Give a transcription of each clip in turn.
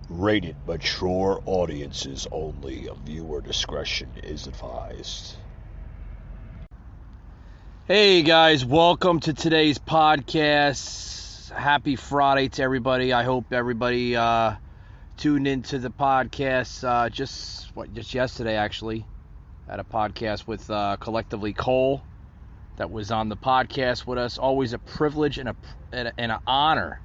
Rated mature audiences only. Viewer discretion is advised. Hey guys, welcome to today's podcast. Happy Friday to everybody. I hope everybody tuned into the podcast just yesterday actually. I had a podcast with Collectively Cole that was on the podcast with us. Always a privilege and an honor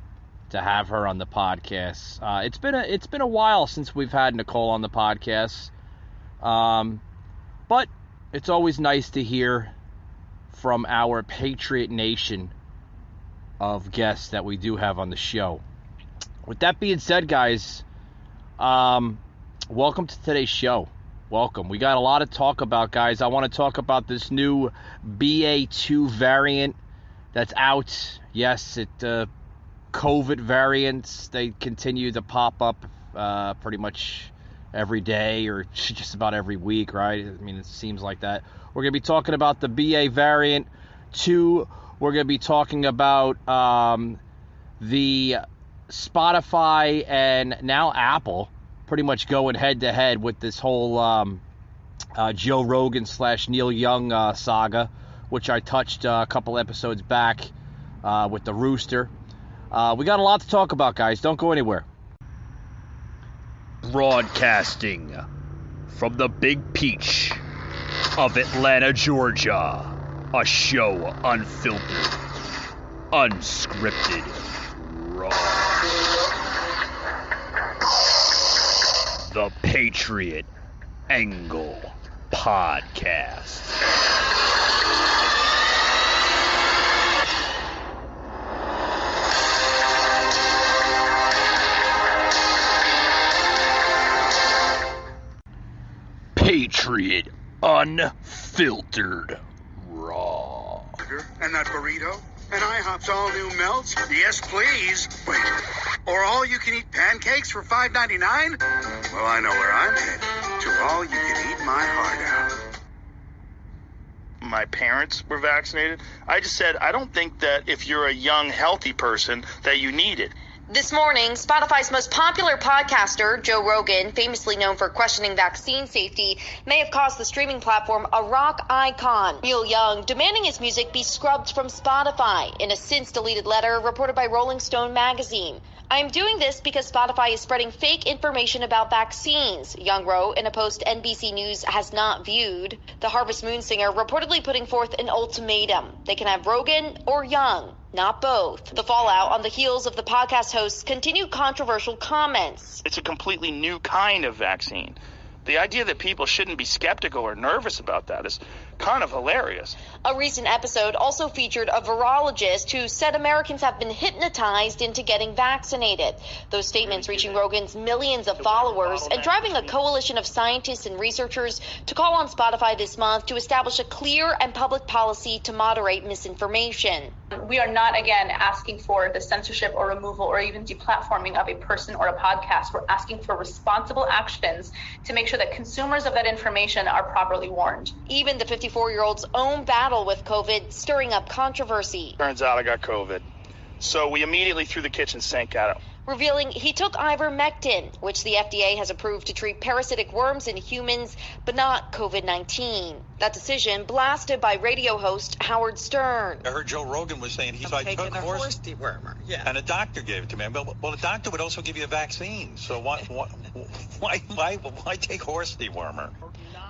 to have her on the podcast. It's been a while since we've had Nicole on the podcast, but it's always nice to hear from our Patriot Nation of guests that we do have on the show. With that being said, guys, welcome to today's show. Welcome. We got a lot to talk about, guys. I want to talk about this new BA2 variant that's out. Yes, COVID variants, they continue to pop up pretty much every day or just about every week, right? I mean, it seems like that. We're going to be talking about the BA variant 2. We're going to be talking about the Spotify and now Apple pretty much going head-to-head with this whole Joe Rogan / Neil Young saga, which I touched a couple episodes back with the Rooster. We got a lot to talk about, guys. Don't go anywhere. Broadcasting from the Big Peach of Atlanta, Georgia. A show unfiltered, unscripted, raw. The Patriot Angle Podcast. Patriot Unfiltered Raw. And that burrito? And IHOP's all-new melts? Yes, please. Wait, or all-you-can-eat pancakes for $5.99? Well, I know where I'm headed. To all-you-can-eat my heart out. My parents were vaccinated. I just said, I don't think that if you're a young, healthy person, that you need it. This morning, Spotify's most popular podcaster, Joe Rogan, famously known for questioning vaccine safety, may have caused the streaming platform a rock icon, Neil Young, demanding his music be scrubbed from Spotify in a since-deleted letter reported by Rolling Stone magazine. I am doing this because Spotify is spreading fake information about vaccines, Young wrote in a post NBC News has not viewed. The Harvest Moon singer reportedly putting forth an ultimatum. They can have Rogan or Young, not both. The fallout on the heels of the podcast host's continued controversial comments. It's a completely new kind of vaccine. The idea that people shouldn't be skeptical or nervous about that is kind of hilarious. A recent episode also featured a virologist who said Americans have been hypnotized into getting vaccinated. Those statements reaching Rogan's millions of followers and driving a coalition of scientists and researchers to call on Spotify this month to establish a clear and public policy to moderate misinformation. We are not, again, asking for the censorship or removal or even deplatforming of a person or a podcast. We're asking for responsible actions to make sure that consumers of that information are properly warned. Even the 54-year-old's own battle with COVID stirring up controversy. Turns out I got COVID. So we immediately threw the kitchen sink at it. Revealing he took ivermectin, which the FDA has approved to treat parasitic worms in humans, but not COVID-19. That decision blasted by radio host Howard Stern. I heard Joe Rogan was saying I took a horse dewormer, and a doctor gave it to me. Well, a doctor would also give you a vaccine. So why take horse dewormer?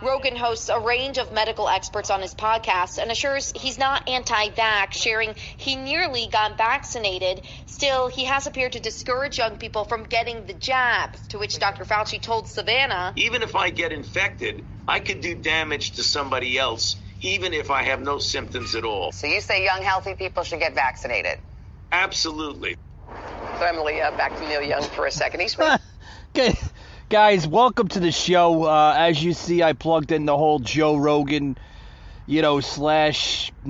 Rogan hosts a range of medical experts on his podcast and assures he's not anti-vax, sharing he nearly got vaccinated. Still, he has appeared to discourage young people from getting the jab, to which Dr. Fauci told Savannah, even if I get infected, I could do damage to somebody else, even if I have no symptoms at all. So you say young, healthy people should get vaccinated? Absolutely. So Emily, back to Neil Young for a second. He's Okay. Guys, welcome to the show. As you see, I plugged in the whole Joe Rogan, / Neil Young /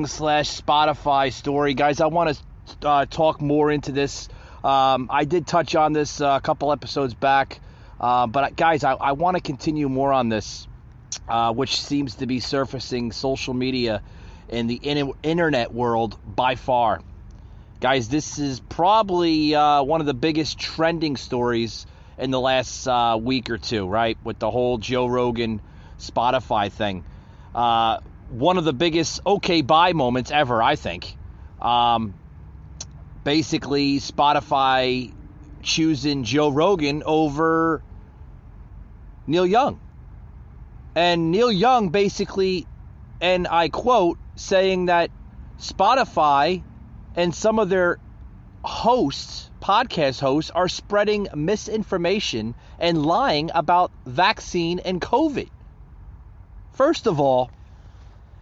Spotify story. Guys, I want to talk more into this. I did touch on this a couple episodes back, but guys, I want to continue more on this, which seems to be surfacing social media in the internet world by far. Guys, this is probably one of the biggest trending stories in the last week or two, right? With the whole Joe Rogan Spotify thing. One of the biggest okay bye moments ever, I think. Basically, Spotify choosing Joe Rogan over Neil Young. And Neil Young basically, and I quote, saying that Spotify and some of their hosts, podcast hosts, are spreading misinformation and lying about vaccine and COVID. First of all,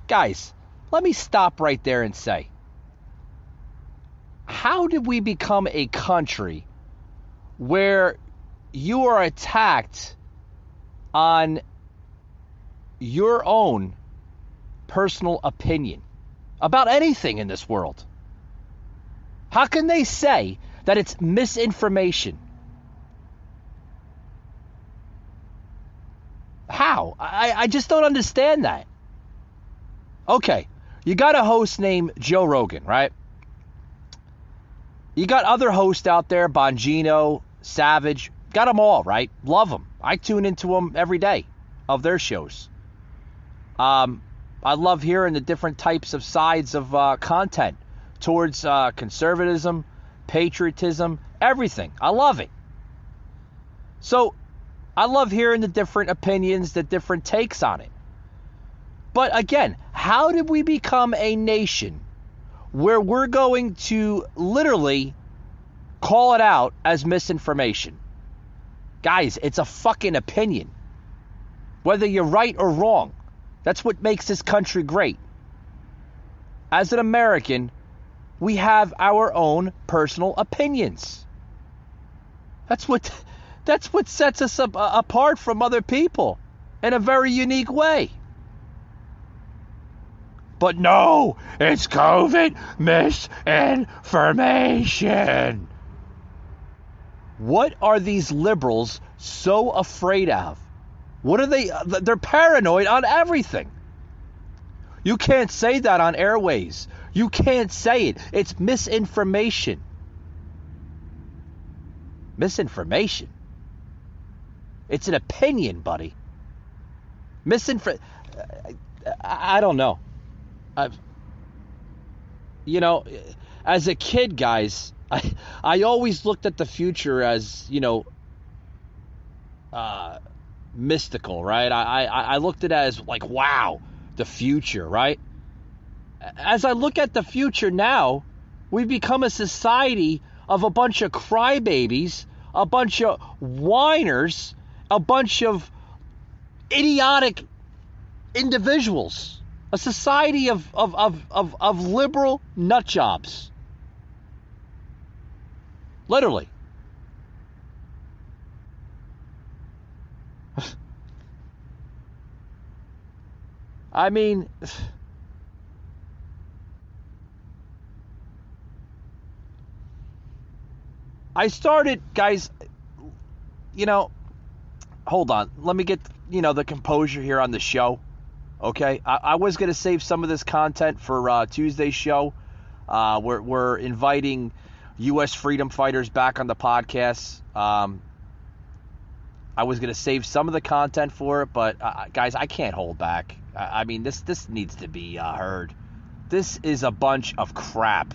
guys, let me stop right there and say, how did we become a country where you are attacked on your own personal opinion about anything in this world? How can they say that it's misinformation? How? I just don't understand that. Okay, you got a host named Joe Rogan, right? You got other hosts out there, Bongino, Savage, got them all, right? Love them. I tune into them every day of their shows. I love hearing the different types of sides of content towards conservatism, patriotism, everything. I love it. So I love hearing the different opinions, the different takes on it. But again, how did we become a nation where we're going to literally call it out as misinformation? Guys, it's a fucking opinion. Whether you're right or wrong, that's what makes this country great. As an American, we have our own personal opinions. That's what sets us apart from other people in a very unique way. But no, it's COVID misinformation. What are these liberals so afraid of? What are they? They're paranoid on everything. You can't say that on airways. You can't say it. It's misinformation. Misinformation. It's an opinion, buddy. I don't know. As a kid, guys, I always looked at the future as, mystical, right? I looked at it as like, wow, the future, right? As I look at the future now, we've become a society of a bunch of crybabies, a bunch of whiners, a bunch of idiotic individuals, a society of liberal nut jobs. Literally. I mean, I started, guys, hold on. Let me get, the composure here on the show. Okay? I was going to save some of this content for Tuesday's show. We're inviting U.S. freedom fighters back on the podcast. I was going to save some of the content for it, but guys, I can't hold back. I mean, this needs to be heard. This is a bunch of crap.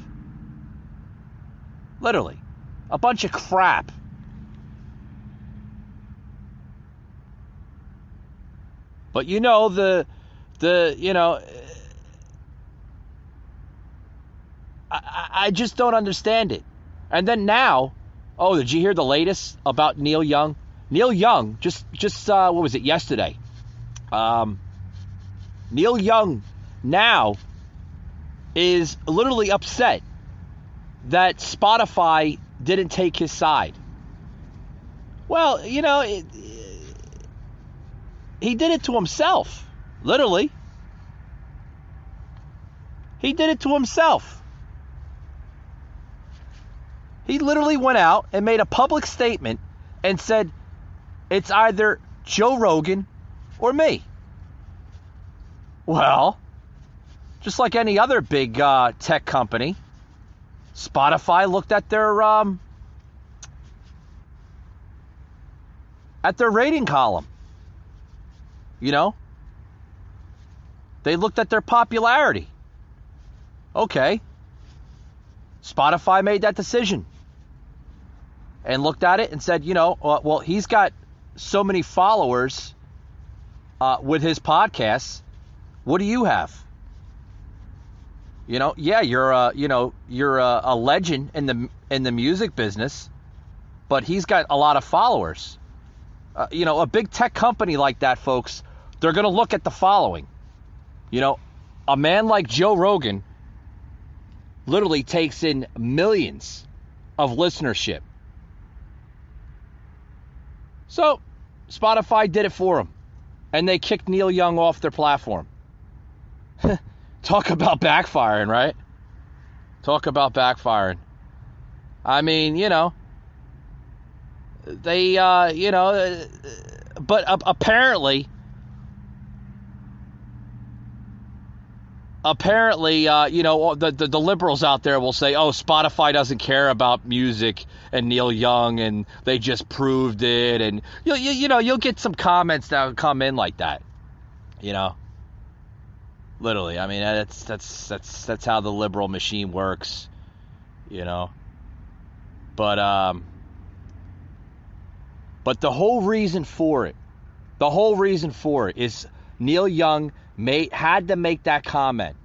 Literally. A bunch of crap. But I just don't understand it. And then now, did you hear the latest about Neil Young? Neil Young, just what was it, yesterday? Neil Young now is literally upset that Spotify didn't take his side. Well, he did it to himself, literally. He did it to himself. He literally went out and made a public statement and said, it's either Joe Rogan or me. Well, just like any other big tech company, Spotify looked at their rating column. You know? They looked at their popularity. Okay. Spotify made that decision. And looked at it and said, you know, well, he's got so many followers with his podcasts. What do you have? You know, yeah, you're a legend in the music business, but he's got a lot of followers. You know, a big tech company like that, folks, they're going to look at the following. You know, a man like Joe Rogan literally takes in millions of listenership. So, Spotify did it for him. And they kicked Neil Young off their platform. Talk about backfiring, right? Talk about backfiring. I mean, you know, they, but apparently, you know, the liberals out there will say, oh, Spotify doesn't care about music and Neil Young, and they just proved it. And, you know, you'll get some comments that will come in like that, you know. Literally, I mean, that's how the liberal machine works, you know. But the whole reason for it is Neil Young had to make that comment,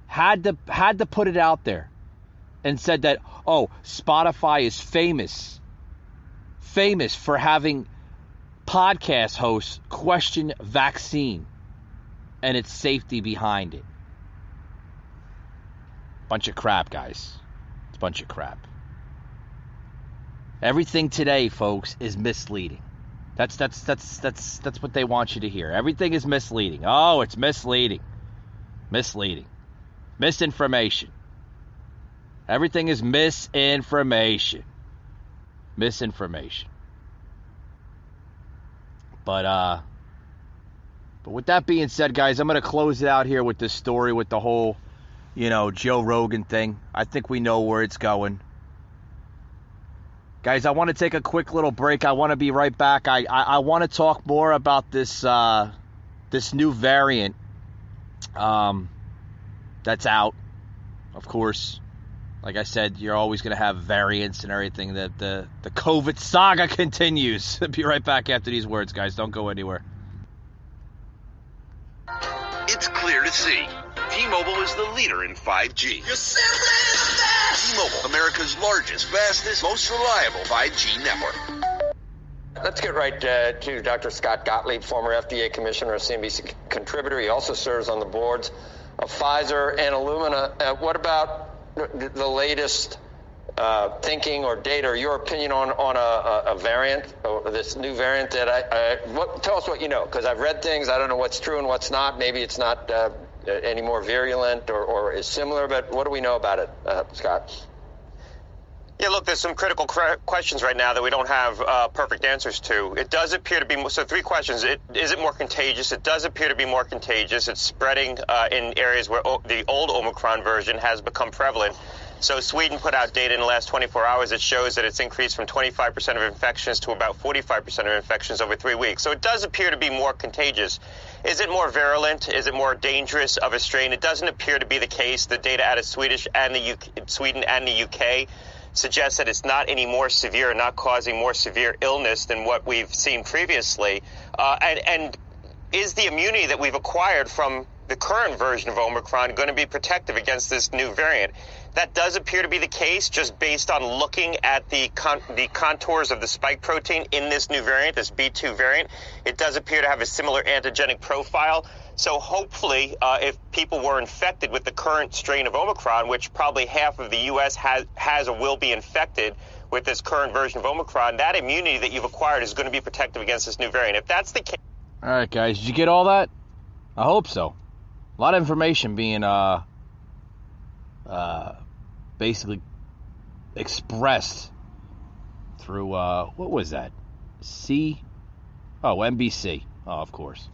had to put it out there, and said that, oh, Spotify is famous for having podcast hosts question vaccine and its safety behind it. Bunch of crap, guys. It's a bunch of crap. Everything today, folks, is misleading. That's what they want you to hear. Everything is misleading. Oh, it's misleading. Misleading. Misinformation. Everything is misinformation. Misinformation. But with that being said, guys, I'm going to close it out here with this story with the whole, you know, Joe Rogan thing. I think we know where it's going. Guys, I want to take a quick little break. I want to be right back. I want to talk more about this new variant that's out. Of course, like I said, you're always going to have variants and everything. The COVID saga continues. Be right back after these words, guys. Don't go anywhere. It's clear to see. T-Mobile is the leader in 5G. T-Mobile, America's largest, fastest, most reliable 5G network. Let's get right to Dr. Scott Gottlieb, former FDA commissioner, CNBC contributor. He also serves on the boards of Pfizer and Illumina. What about the latest thinking or data, or your opinion on a variant, this new variant that tell us what you know, because I've read things. I don't know what's true and what's not. Maybe it's not any more virulent or is similar, but what do we know about it, Scott? Yeah, look, there's some critical questions right now that we don't have perfect answers to. It does appear to be, so 3 questions. Is it more contagious? It does appear to be more contagious. It's spreading in areas where the old Omicron version has become prevalent. So Sweden put out data in the last 24 hours that shows that it's increased from 25% of infections to about 45% of infections over 3 weeks. So it does appear to be more contagious. Is it more virulent? Is it more dangerous of a strain? It doesn't appear to be the case. The data out of Sweden and the UK suggests that it's not any more severe, not causing more severe illness than what we've seen previously. And is the immunity that we've acquired from the current version of Omicron going to be protective against this new variant? That does appear to be the case, just based on looking at the contours of the spike protein in this new variant, this B2 variant. It does appear to have a similar antigenic profile. So hopefully, if people were infected with the current strain of Omicron, which probably half of the U.S. has or will be infected with this current version of Omicron, that immunity that you've acquired is going to be protective against this new variant. If that's the case... All right, guys, did you get all that? I hope so. A lot of information being basically expressed through what was that? NBC. Oh, of course.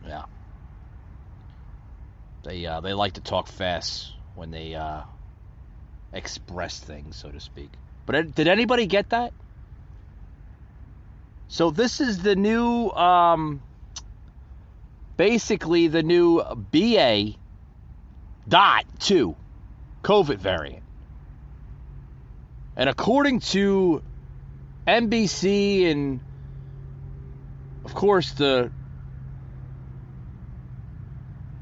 Yeah. They like to talk fast when they express things, so to speak. But did anybody get that? So this is the new, basically the new BA.2 COVID variant. And according to NBC and, of course, the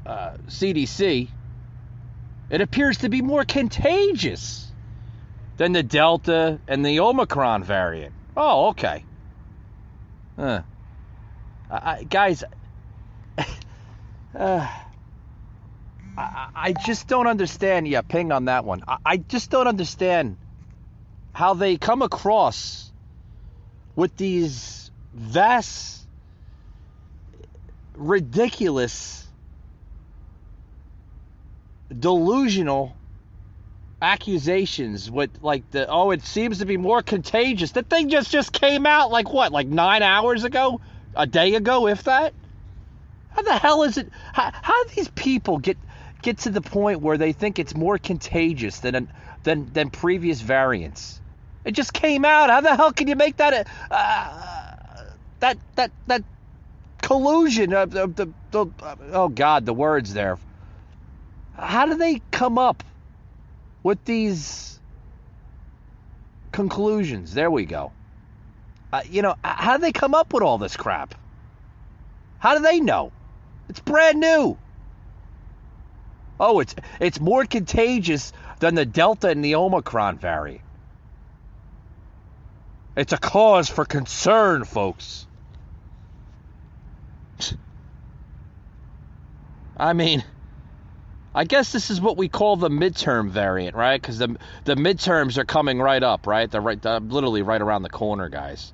CDC, it appears to be more contagious than the Delta and the Omicron variant. Oh, okay. Guys, I just don't understand. Yeah, ping on that one. I just don't understand how they come across with these vast, ridiculous, delusional accusations with it seems to be more contagious. The thing just came out like 9 hours ago, a day ago, if that. How the hell is it? How do these people get to the point where they think it's more contagious than previous variants? It just came out. How the hell can you make that that collusion of the oh God, the words there. How do they come up with these conclusions? There we go. How do they come up with all this crap? How do they know? It's brand new. Oh, it's more contagious than the Delta and the Omicron variant. It's a cause for concern, folks. I mean, I guess this is what we call the midterm variant, right? Because the midterms are coming right up, right? They're literally right around the corner, guys.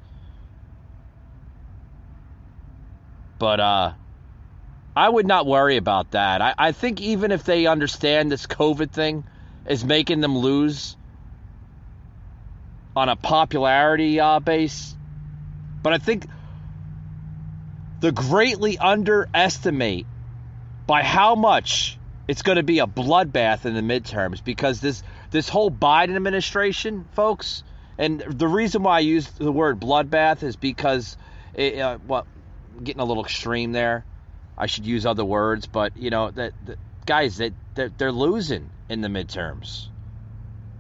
But I would not worry about that. I think even if they understand this COVID thing is making them lose on a popularity base, but I think they greatly underestimate by how much it's going to be a bloodbath in the midterms, because this whole Biden administration, folks, and the reason why I use the word bloodbath is because, I'm getting a little extreme there. I should use other words, but guys, they're losing in the midterms.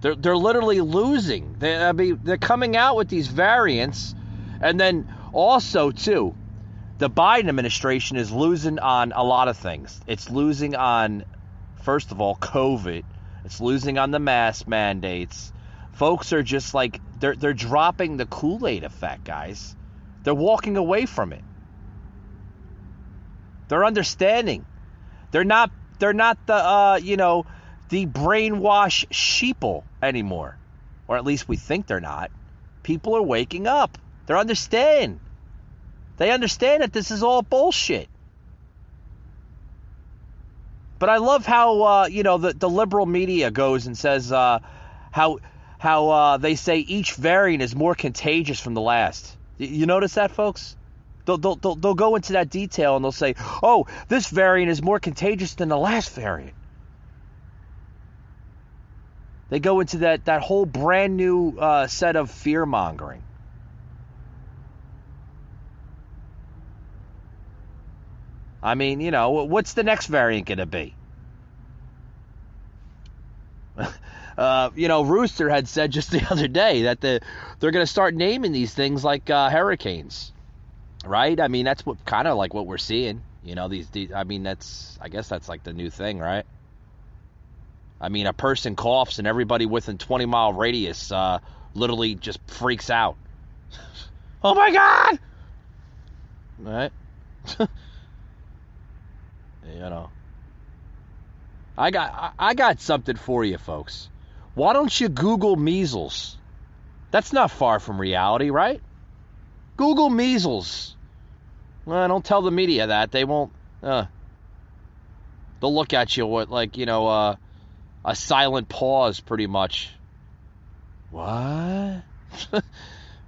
They're literally losing. They're coming out with these variants, and then also too, the Biden administration is losing on a lot of things. It's losing on, first of all, COVID. It's losing on the mask mandates. Folks are just they're dropping the Kool-Aid effect, guys. They're walking away from it. They're understanding. They're not the brainwash sheeple anymore. Or at least we think they're not. People are waking up. They understand that this is all bullshit. But I love how the liberal media goes and says how they say each variant is more contagious from the last. You notice that, folks? They'll go into that detail and they'll say, oh, this variant is more contagious than the last variant. They go into that whole brand new set of fear-mongering. I mean, what's the next variant going to be? Rooster had said just the other day that they're going to start naming these things like hurricanes. Right? I mean, that's what we're seeing. I guess that's like the new thing, right? I mean, a person coughs and everybody within 20-mile radius literally just freaks out. Oh my God! Right? I got something for you, folks. Why don't you Google measles? That's not far from reality, right? Google measles. Well, don't tell the media that. They won't. They'll look at you with a silent pause, pretty much. What?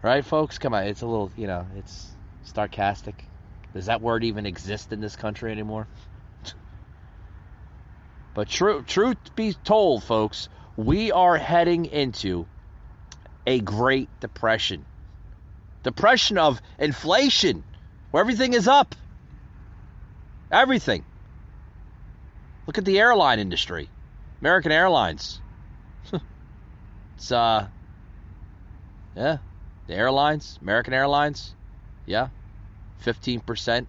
Right, folks? Come on. It's a little, it's sarcastic. Does that word even exist in this country anymore? But truth be told, folks, we are heading into a Great Depression. Depression of inflation, where everything is up. Everything. Look at the airline industry. American Airlines. It's, the airlines, American Airlines, 15%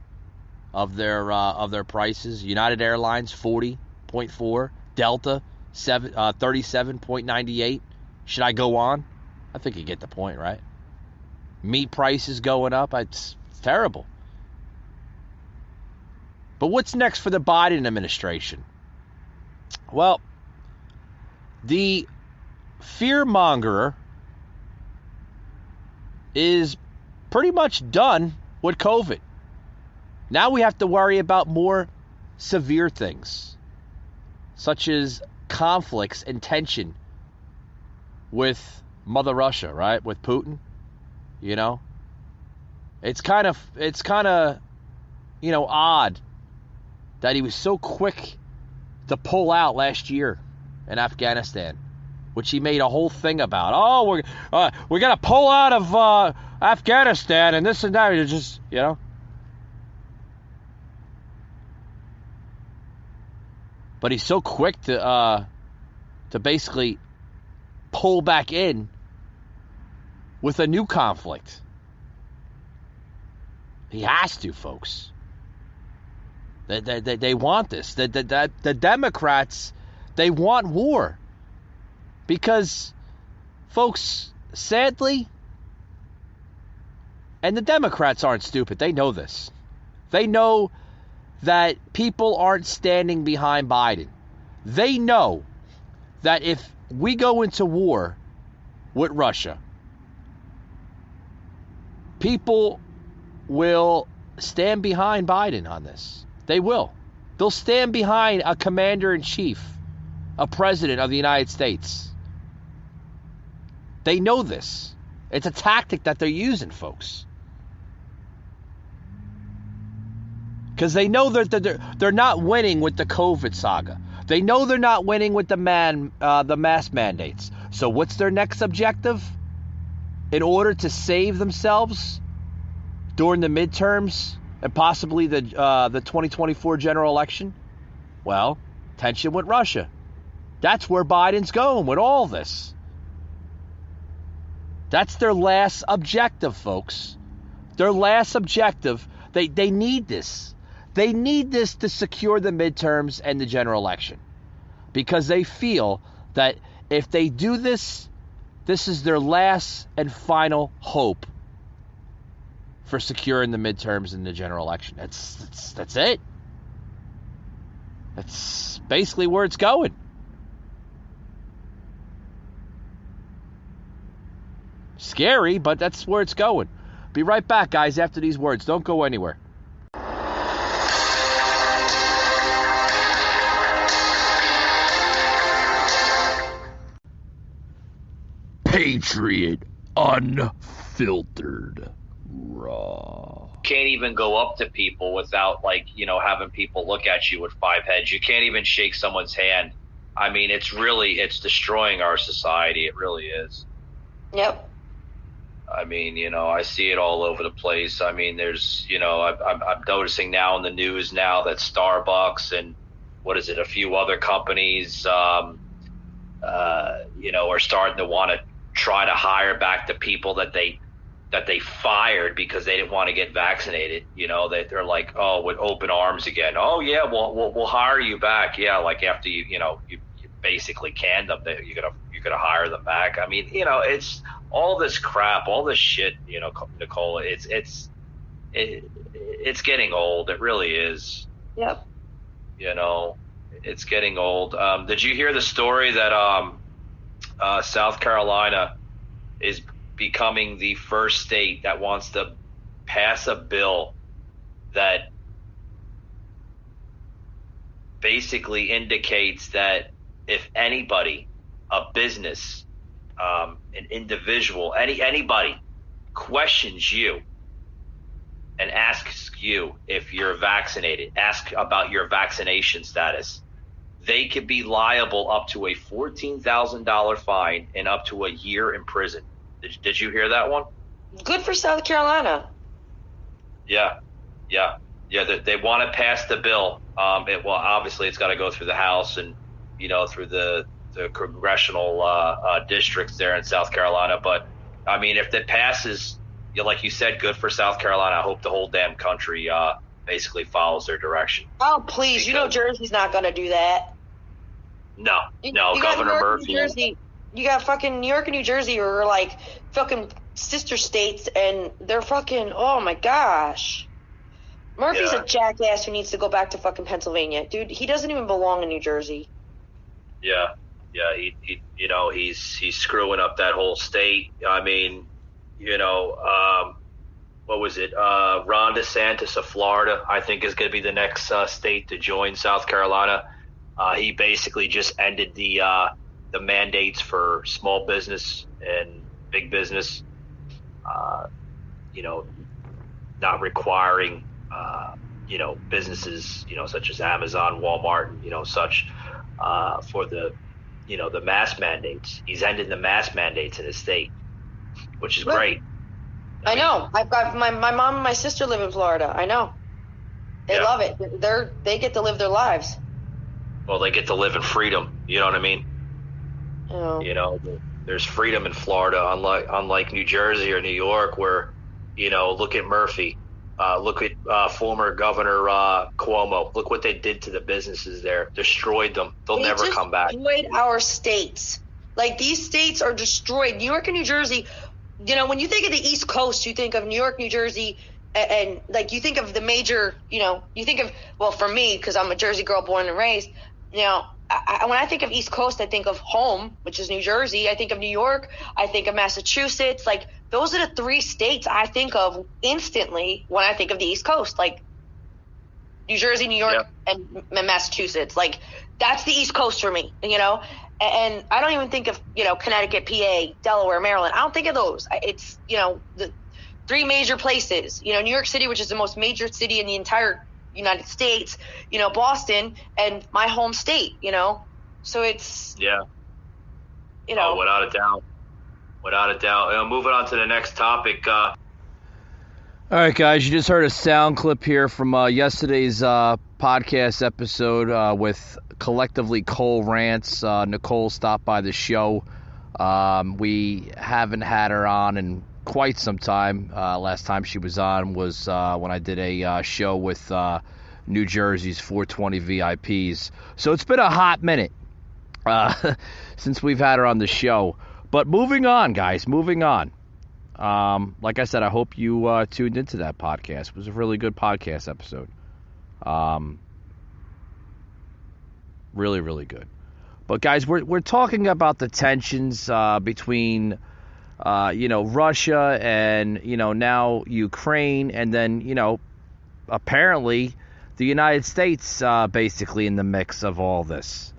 of their prices. United Airlines, 40.4. Delta, 37.98. Should I go on? I think you get the point, right? Meat prices going up. It's terrible. But what's next for the Biden administration? Well, the fearmongerer is pretty much done with COVID. Now we have to worry about more severe things, such as conflicts and tension with Mother Russia, right? With Putin, It's kind of odd that he was so quick to pull out last year in Afghanistan, which he made a whole thing about. Oh, we're gonna pull out of Afghanistan and this and that. It's just But he's so quick to basically pull back in with a new conflict. He has to, folks. They want this. The Democrats, they want war. Because, folks, sadly, and the Democrats aren't stupid. They know this. They know that people aren't standing behind Biden. They know that if we go into war with Russia, people will stand behind Biden on this. They will. They'll stand behind a commander-in-chief, a president of the United States. They know this. It's a tactic that they're using, folks. Because they know that they're not winning with the COVID saga. They know they're not winning with the mask mandates. So what's their next objective? In order to save themselves during the midterms and possibly the 2024 general election? Well, tension with Russia. That's where Biden's going with all this. That's their last objective, folks. Their last objective. They need this. They need this to secure the midterms and the general election. Because they feel that if they do this, this is their last and final hope for securing the midterms and the general election. That's it. That's basically where it's going. Scary, but that's where it's going. Be right back, guys, after these words. Don't go anywhere. Patriot Unfiltered Raw. Can't even go up to people without having people look at you with five heads. You can't even shake someone's hand. I mean, it's destroying our society. It really is. Yep. I mean, I see it all over the place. I mean, there's, I'm noticing now in the news now that Starbucks and a few other companies, are starting to want to try to hire back the people that they fired because they didn't want to get vaccinated. They're like, oh, with open arms again. Oh yeah, we'll hire you back. Yeah, like after you basically canned them, you're gonna hire them back. I mean, it's all this crap, all this shit. Nicole, it's getting old. It really is. Yep. It's getting old. Did you hear the story that South Carolina is becoming the first state that wants to pass a bill that basically indicates that if anybody, a business, an individual, anybody questions you and asks you if you're vaccinated, ask about your vaccination status, they could be liable up to a $14,000 fine and up to a year in prison. Did you hear that one? Good for South Carolina. Yeah. They want to pass the bill. Obviously, it's got to go through the House and, through the congressional districts there in South Carolina. But, I mean, if that passes, like you said, good for South Carolina. I hope the whole damn country basically follows their direction. Oh, please. Jersey's not going to do that. No, Governor Murphy. You got fucking New York and New Jersey are like fucking sister states, and they're fucking, oh my gosh. Murphy's a jackass who needs to go back to fucking Pennsylvania. Dude, he doesn't even belong in New Jersey. Yeah, he's screwing up that whole state. I mean, what was it? Ron DeSantis of Florida, I think, is going to be the next state to join South Carolina. He basically just ended the mandates for small business and big business, not requiring, businesses, such as Amazon, Walmart, and, such, for the mask mandates. He's ended the mask mandates in his state, which is great. I know. I've got my mom and my sister live in Florida. I know. They love it. They get to live their lives. Well, they get to live in freedom. You know what I mean? Oh. There's freedom in Florida, unlike New Jersey or New York, where, look at Murphy. Look at former Governor Cuomo. Look what they did to the businesses there. Destroyed them. They'll never come back. Destroyed our states. Like, these states are destroyed. New York and New Jersey, when you think of the East Coast, you think of New York, New Jersey, and like, you think of the major, you think of, well, for me, because I'm a Jersey girl born and raised, when I think of East Coast, I think of home, which is New Jersey. I think of New York. I think of Massachusetts. Like, those are the three states I think of instantly when I think of the East Coast. Like, New Jersey, New York, and Massachusetts. Like, that's the East Coast for me, And I don't even think of, Connecticut, PA, Delaware, Maryland. I don't think of those. It's, the three major places. New York City, which is the most major city in the entire United States, Boston, and my home state, so it's, oh, without a doubt. Moving on to the next topic. All right, guys, you just heard a sound clip here from yesterday's podcast episode with Collectively Cole Rants. Nicole stopped by the show. We haven't had her on in quite some time. Last time she was on was when I did a show with New Jersey's 420 VIPs. So it's been a hot minute since we've had her on the show. But moving on, guys, moving on. Like I said, I hope you tuned into that podcast. It was a really good podcast episode. Really, really good. But guys, we're talking about the tensions between Russia and, now Ukraine, and then, apparently the United States basically in the mix of all this,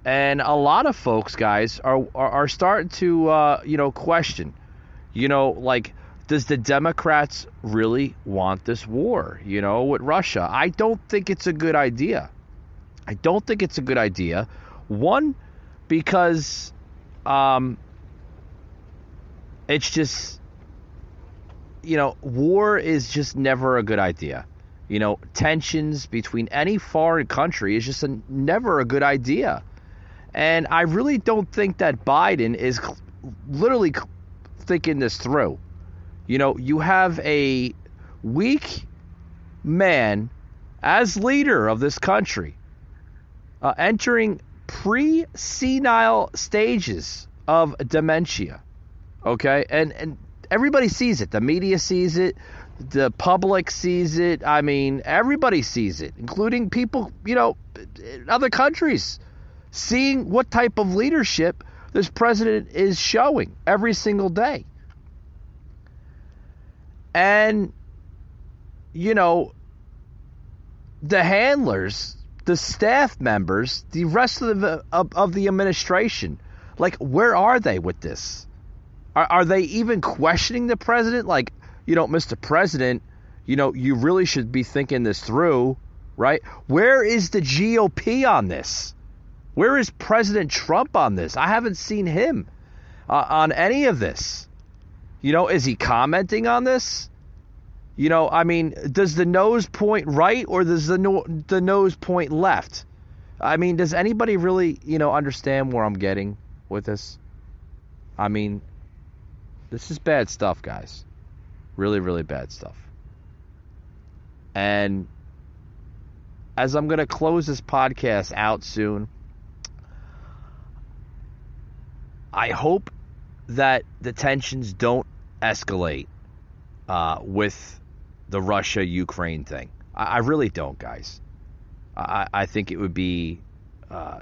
and a lot of folks, guys, are starting to, question, like, does the Democrats really want this war, with Russia? I don't think it's a good idea. One, because it's just, war is just never a good idea. Tensions between any foreign country is just never a good idea. And I really don't think that Biden is literally thinking this through. You have a weak man as leader of this country entering pre-senile stages of dementia. Okay? And everybody sees it. The media sees it. The public sees it. I mean, everybody sees it, including people, in other countries, seeing what type of leadership this president is showing every single day. And, the handlers, the staff members, the rest of the administration, like, where are they with this? Are they even questioning the president? Like, Mr. President, you really should be thinking this through. right? Where is the GOP on this? Where is President Trump on this? I haven't seen him on any of this. You know, is he commenting on this? You know, I mean, does the nose point right or does the nose point left? I mean, does anybody really, you know, understand where I'm getting with this? I mean, this is bad stuff, guys. Really, really bad stuff. And as I'm going to close this podcast out soon, I hope that the tensions don't escalate with the Russia-Ukraine thing. I really don't, guys. I think it would be,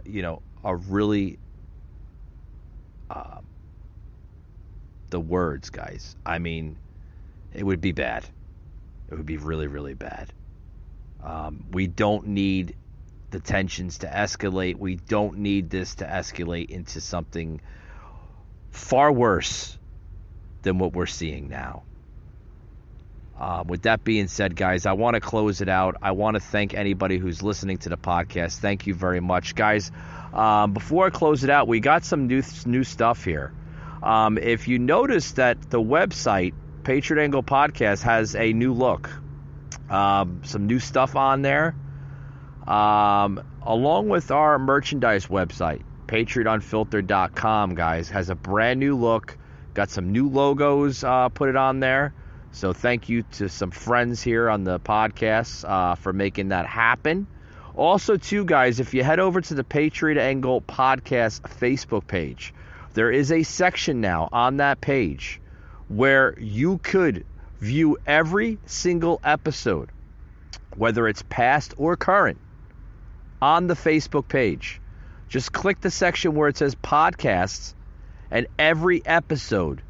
you know, a really, the words, guys. I mean, it would be bad. It would be really, really bad. We don't need the tensions to escalate. We don't need this to escalate into something far worse than what we're seeing now. With that being said, guys, I want to close it out. I want to thank anybody who's listening to the podcast. Thank you very much, guys. Before I close it out, we got some new stuff here. If you notice that the website, Patriot Angle Podcast, has a new look. Some new stuff on there. Along with our merchandise website, PatriotUnfiltered.com, guys, has a brand new look. Got some new logos put it on there. So thank you to some friends here on the podcast for making that happen. Also, too, guys, if you head over to the Patriot Angle Podcast Facebook page, there is a section now on that page where you could view every single episode, whether it's past or current, on the Facebook page. Just click the section where it says podcasts, and every episode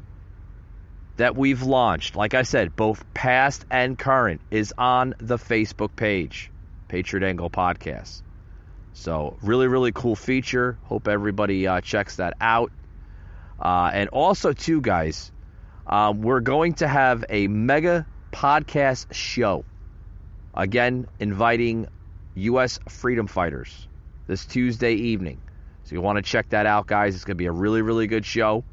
that we've launched, like I said, both past and current, is on the Facebook page, Patriot Angle Podcast. So really, really cool feature. Hope everybody checks that out. And also, too, guys, we're going to have a mega podcast show. Again, inviting U.S. freedom fighters this Tuesday evening. So you want to check that out, guys. It's going to be a really, really good show.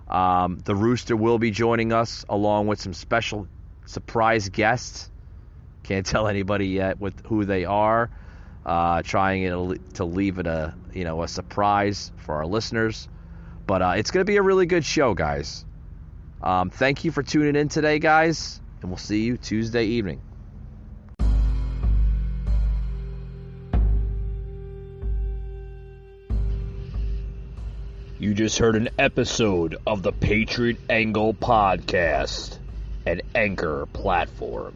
The Rooster will be joining us along with some special surprise guests. Can't tell anybody yet with who they are. Trying to leave it a surprise for our listeners. But it's going to be a really good show, guys. Thank you for tuning in today, guys, and we'll see you Tuesday evening. You just heard an episode of the Patriot Angle Podcast, an Anchor platform.